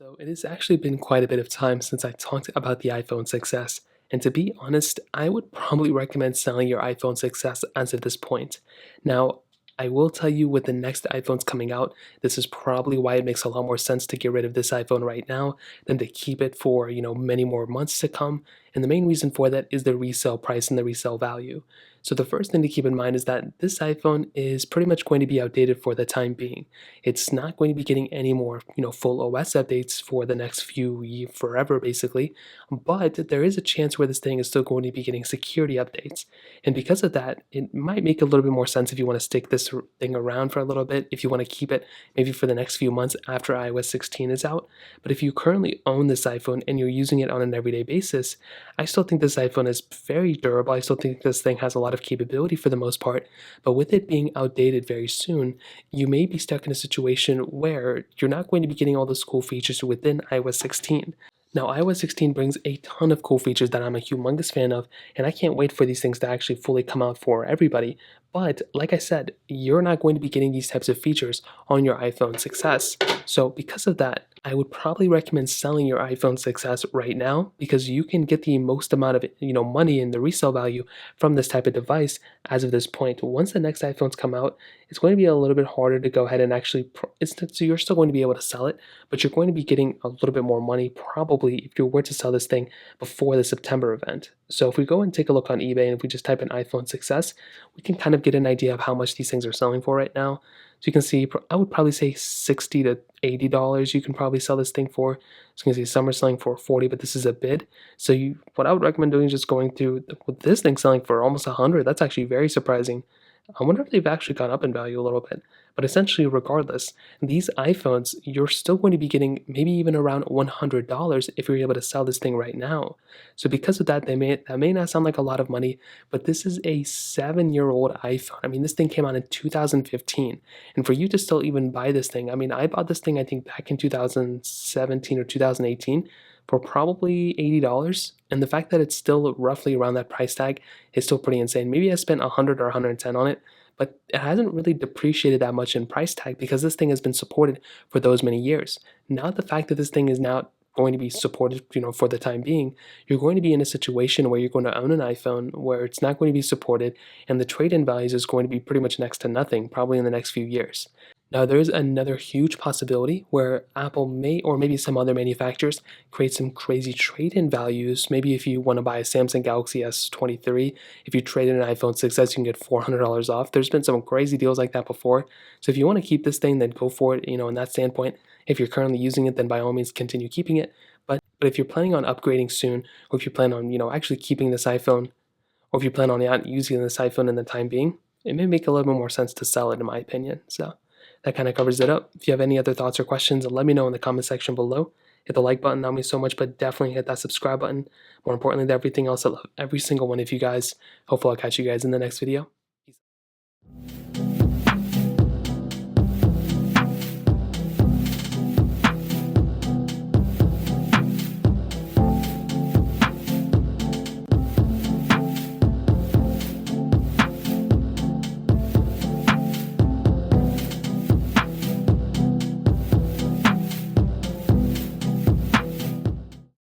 So it has actually been quite a bit of time since I talked about the iPhone 6s, and to be honest, I would probably recommend selling your iPhone 6s as of this point. Now, I will tell you with the next iPhones coming out, this is probably why it makes a lot more sense to get rid of this iPhone right now than to keep it for, many more months to come. And the main reason for that is the resale price and the resale value. So the first thing to keep in mind is that this iPhone is pretty much going to be outdated for the time being. It's not going to be getting any more, full OS updates for the next forever, basically. But there is a chance where this thing is still going to be getting security updates. And because of that, it might make a little bit more sense if you want to stick this thing around for a little bit, if you want to keep it maybe for the next few months after iOS 16 is out. But if you currently own this iPhone and you're using it on an everyday basis, I still think this iPhone is very durable. I still think this thing has a lot of capability for the most part. But with it being outdated very soon, you may be stuck in a situation where you're not going to be getting all those cool features within iOS 16. Now, iOS 16 brings a ton of cool features that I'm a humongous fan of, and I can't wait for these things to actually fully come out for everybody. But like I said, you're not going to be getting these types of features on your iPhone 6s. So because of that, I would probably recommend selling your iPhone 6s right now because you can get the most amount of money in the resale value from this type of device as of this point. Once the next iPhones come out, it's going to be a little bit harder to go ahead and actually, so you're still going to be able to sell it, but you're going to be getting a little bit more money probably if you were to sell this thing before the September event. So if we go and take a look on eBay and if we just type in iPhone 6s, we can kind of get an idea of how much these things are selling for right now. So you can see, I would probably say $60 to $80 you can probably sell this thing for. So you can see some are selling for 40, but this is a bid. So what I would recommend doing is just going through, with this thing selling for almost 100, that's actually very surprising. I wonder if they've actually gone up in value a little bit. But essentially, regardless, these iPhones, you're still going to be getting maybe even around $100 if you're able to sell this thing right now. So because of that, that may not sound like a lot of money, but this is a 7-year-old iPhone. I mean, this thing came out in 2015. And for you to still even buy this thing, I mean, I bought this thing, I think, back in 2017 or 2018 for probably $80. And the fact that it's still roughly around that price tag is still pretty insane. Maybe I spent 100 or 110 on it, but it hasn't really depreciated that much in price tag because this thing has been supported for those many years. Now the fact that this thing is now going to be supported, for the time being, you're going to be in a situation where you're going to own an iPhone where it's not going to be supported and the trade-in values is going to be pretty much next to nothing, probably in the next few years. Now, there's another huge possibility where Apple may, or maybe some other manufacturers, create some crazy trade-in values. Maybe if you want to buy a Samsung Galaxy S23, if you trade in an iPhone 6s, you can get $400 off. There's been some crazy deals like that before. So if you want to keep this thing, then go for it, in that standpoint. If you're currently using it, then by all means continue keeping it. But if you're planning on upgrading soon, or if you plan on, actually keeping this iPhone, or if you plan on not using this iPhone in the time being, it may make a little bit more sense to sell it, in my opinion. So that kind of covers it up. If you have any other thoughts or questions, let me know in the comment section below. Hit the like button, that means so much, but definitely hit that subscribe button. More importantly than everything else, I love every single one of you guys. Hopefully I'll catch you guys in the next video.